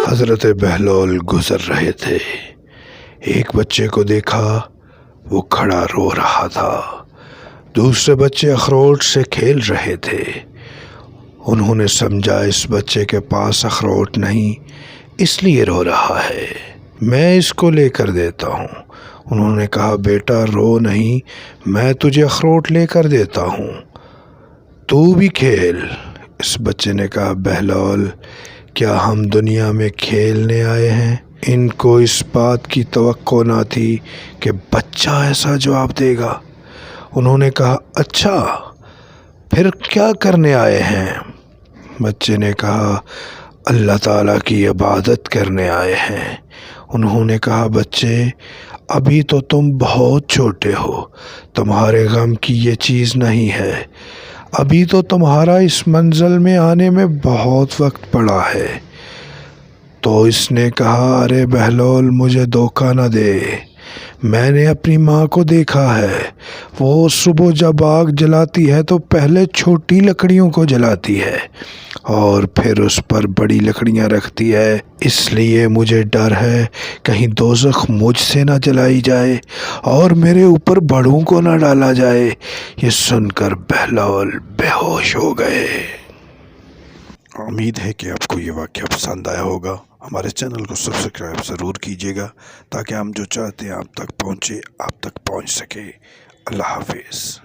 حضرت بہلول گزر رہے تھے۔ ایک بچے کو دیکھا، وہ کھڑا رو رہا تھا۔ دوسرے بچے اخروٹ سے کھیل رہے تھے۔ انہوں نے سمجھا اس بچے کے پاس اخروٹ نہیں، اس لیے رو رہا ہے، میں اس کو لے کر دیتا ہوں۔ انہوں نے کہا بیٹا رو نہیں، میں تجھے اخروٹ لے کر دیتا ہوں، تو بھی کھیل۔ اس بچے نے کہا بہلول کیا ہم دنیا میں کھیلنے آئے ہیں؟ ان کو اس بات کی توقع نہ تھی کہ بچہ ایسا جواب دے گا۔ انہوں نے کہا اچھا پھر کیا کرنے آئے ہیں؟ بچے نے کہا اللہ تعالیٰ کی عبادت کرنے آئے ہیں۔ انہوں نے کہا بچے ابھی تو تم بہت چھوٹے ہو، تمہارے غم کی یہ چیز نہیں ہے، ابھی تو تمہارا اس منزل میں آنے میں بہت وقت پڑا ہے۔ تو اس نے کہا ارے بہلول مجھے دھوکہ نہ دے، میں نے اپنی ماں کو دیکھا ہے، وہ صبح جب آگ جلاتی ہے تو پہلے چھوٹی لکڑیوں کو جلاتی ہے اور پھر اس پر بڑی لکڑیاں رکھتی ہے، اس لیے مجھے ڈر ہے کہیں دوزخ مجھ سے نہ جلائی جائے اور میرے اوپر بڑوں کو نہ ڈالا جائے۔ یہ سن کر بہلول بے ہوش ہو گئے۔ امید ہے کہ آپ کو یہ واقعہ پسند آیا ہوگا۔ ہمارے چینل کو سبسکرائب ضرور کیجیے گا تاکہ ہم جو چاہتے ہیں آپ تک پہنچے، آپ تک پہنچ سکے۔ اللہ حافظ۔